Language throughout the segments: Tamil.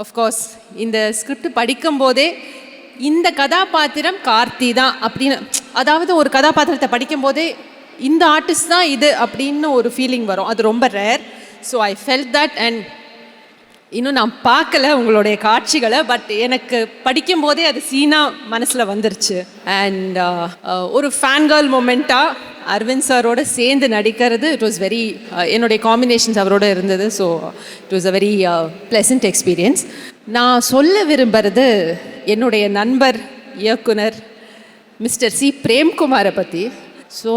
ஆஃப்கோர்ஸ் இந்த ஸ்கிரிப்ட் படிக்கும்போதே இந்த கதாபாத்திரம் கார்த்தி தான் அப்படின்னு, அதாவது ஒரு கதாபாத்திரத்தை படிக்கும்போதே இந்த ஆர்டிஸ்ட் தான் இது அப்படின்னு ஒரு ஃபீலிங் வரும். அது ரொம்ப rare. So I felt that. And இன்னும் நான் பார்க்கல உங்களுடைய காட்சிகளை, பட் எனக்கு படிக்கும்போதே அது சீனாக மனசில் வந்துருச்சு. அண்ட் ஒரு ஃபேன் கேர்ள் மொமெண்ட்டாக அரவிந்த் சாரோட சேர்ந்து நடிக்கிறது, இட் வாஸ் வெரி, என்னுடைய காம்பினேஷன்ஸ் அவரோட இருந்தது. So it was a very pleasant experience. நான் சொல்ல விரும்புகிறது என்னுடைய நண்பர் இயக்குனர் மிஸ்டர் சி பிரேம்குமாரை பற்றி. ஸோ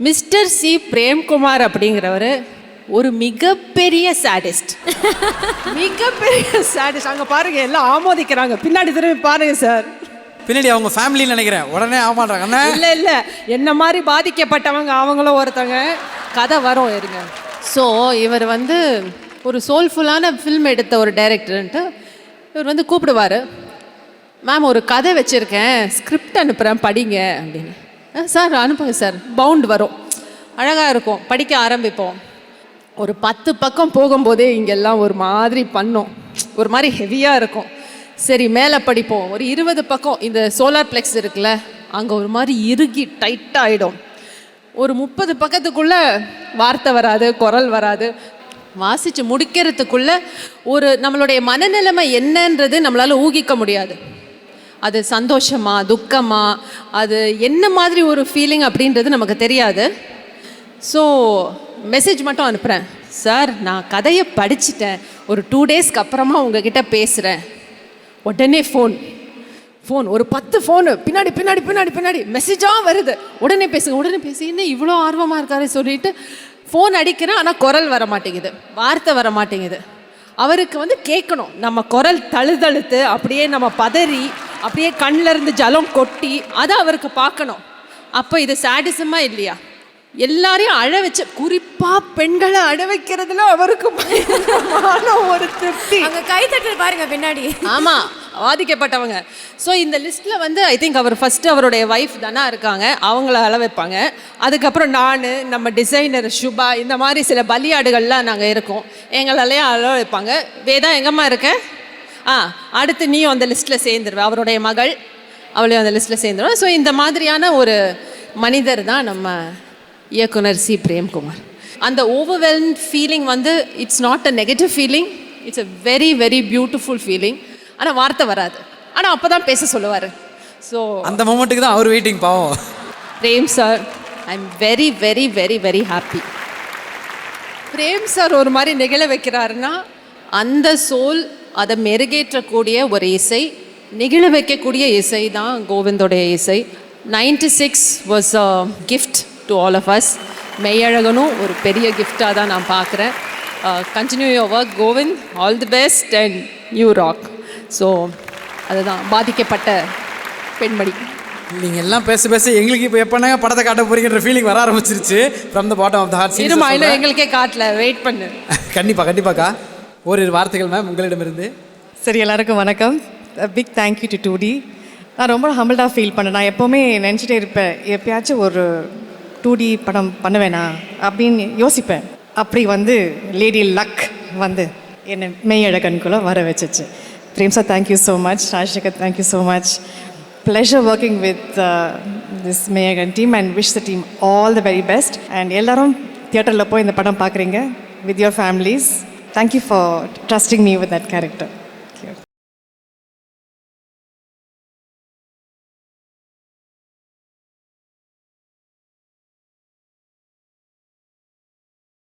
மிஸ்டர் சி பிரேம்குமார் அப்படிங்கிறவர் ஒரு மிகப்பெரிய சாடிஸ்ட். மிகப்பெரிய சாடிஸ்ட். அங்கே பாருங்க, எல்லாம் ஆமோதிக்கிறாங்க. பின்னாடி திரும்பி பாருங்க சார், பின்னாடி அவங்க ஃபேமிலின்னு நினைக்கிறேன். உடனே ஆமாடுறாங்க. இல்லை இல்லை, என்ன மாதிரி பாதிக்கப்பட்டவங்க அவங்களும் ஒருத்தங்க. கதை வரும் இருங்க. ஸோ இவர் வந்து ஒரு சோல்ஃபுல்லான ஃபில்ம் எடுத்த ஒரு டைரக்டர்ன்ட்டு இவர் வந்து கூப்பிடுவார். மேம் ஒரு கதை வச்சுருக்கேன், ஸ்கிரிப்ட் அனுப்புகிறேன் படிங்க அப்படின்னு. சார் அனுப்புங்க சார். பவுண்ட் வரும், அழகாக இருக்கும், படிக்க ஆரம்பிப்போம். ஒரு 10 பக்கம் போகும்போதே இங்கெல்லாம் ஒரு மாதிரி பண்ணோம், ஒரு மாதிரி ஹெவியாக இருக்கும். சரி மேலே படிப்போம். ஒரு 20 பக்கம் இந்த சோலார் பிளெக்ஸ் இருக்குல்ல, அங்கே ஒரு மாதிரி இறுகி டைட்டாக ஆகிடும். ஒரு 30 பக்கத்துக்குள்ளே வார்த்தை வராது, குரல் வராது. வாசித்து முடிக்கிறதுக்குள்ளே ஒரு நம்மளுடைய மனநிலைமை என்னன்றது நம்மளால் ஊகிக்க முடியாது. அது சந்தோஷமா துக்கமா, அது என்ன மாதிரி ஒரு ஃபீலிங் அப்படின்றது நமக்கு தெரியாது. ஸோ மெசேஜ் மட்டும் அனுப்புகிறேன், சார் நான் கதையை படிச்சுட்டேன், ஒரு 2 டேஸ்க்கு அப்புறமா உங்ககிட்ட பேசுகிறேன். உடனே ஃபோன் ஒரு 10 ஃபோனு பின்னாடி பின்னாடி பின்னாடி பின்னாடி மெசேஜாக வருது. உடனே பேசுங்க, உடனே பேசு. என்ன இவ்வளோ ஆர்வமாக இருக்காரு சொல்லிட்டு ஃபோன் அடிக்கிறேன். ஆனால் குரல் வர மாட்டேங்குது, வார்த்தை வர மாட்டேங்குது. அவருக்கு வந்து கேட்கணும், நம்ம குரல் தழுதழுத்து அப்படியே நம்ம பதறி அப்படியே கண்ணில் இருந்து ஜலம் கொட்டி அதை அவருக்கு பார்க்கணும். அப்போ இது சாடிசமா இல்லையா? எல்லாரையும் அழ வச்ச, குறிப்பாக பெண்களை அழ வைக்கிறதுல அவருக்கு பயங்கரமான ஒரு திருப்தி. அங்கே கைத்தட்டல் பாருங்க பின்னாடி. ஆமாம், பாதிக்கப்பட்டவங்க. ஸோ இந்த லிஸ்ட்டில் வந்து ஐ திங்க் அவர் ஃபஸ்ட்டு அவருடைய ஒய்ஃப் தானே இருக்காங்க, அவங்கள அழ வைப்பாங்க. அதுக்கப்புறம் நான், நம்ம டிசைனர் சுபா, இந்த மாதிரி சில பலியாடுகள்லாம் நாங்கள் இருக்கோம், எங்களாலேயும் அழ வைப்பாங்க. வேதா எங்கம்மா இருக்க? அடுத்து நீயும் அந்த லிஸ்ட்டில் சேர்ந்துருவேன், அவருடைய மகள், அவளையும் அந்த லிஸ்ட்டில் சேர்ந்துருவேன். ஸோ இந்த மாதிரியான ஒரு மனிதர் தான் நம்ம இயக்குனர் சி பிரேம்குமார். அந்த ஓவர்வெல்ம்ட் ஃபீலிங் வந்து it's not a negative feeling, it's a very very beautiful feeling. ஆனால் வார்த்தை வராது, ஆனால் அப்போ தான் பேச சொல்லுவார். ஸோ அந்த மொமெண்ட்டுக்கு தான் அவர் வெயிட்டிங். பாவம் Prem sir, I am very very very very happy. Prem sir ஒரு மாதிரி நிகழ வைக்கிறாருன்னா அந்த சோல், அதை மெருகேற்றக்கூடிய ஒரு இசை, நிகழ வைக்கக்கூடிய இசை தான் கோவிந்தோடைய இசை. 96 was a gift to all of us. மெய்யழகனும் ஒரு பெரிய கிஃப்டாக தான் நான் பார்க்குறேன். Continue your work Govind, all the best and you rock. So அதுதான் பாதிக்கப்பட்ட பெண்மணி. நீங்கள் எல்லாம் பேச பேச எங்களுக்கு இப்போ எப்போனா படத்தை காட்ட போறீங்கன்ற ஃபீலிங் வர ஆரம்பிச்சிருச்சு. From the bottom of the heart. இருமா, இல்லை எங்களுக்கே காட்டல, வெயிட் பண்ணு. கண்டிப்பாக்கா ஒரு வார்த்தைகள் மேம் உங்களிடமிருந்து. சரி, எல்லாருக்கும் வணக்கம். Big thank you to 2D. நான் ரொம்ப ஹம்பிள்டாக ஃபீல் பண்ணேன். நான் எப்போவுமே நினச்சிட்டே இருப்பேன், எப்பயாச்சும் ஒரு 2D படம் பண்ணுவேனா அப்படின்னு யோசிப்பேன். அப்படி வந்து லேடி லக் வந்து என்னை மெய்யழகனுக்குள்ளே வர வச்சிச்சு. Prem sir, thank you so much. Rajasekar, thank you so much. Pleasure working with this Meiyazhagan team and wish the team all the very best. And எல்லோரும் தியேட்டரில் போய் இந்த படம் பார்க்குறீங்க with your families. Thank you for trusting me with that character.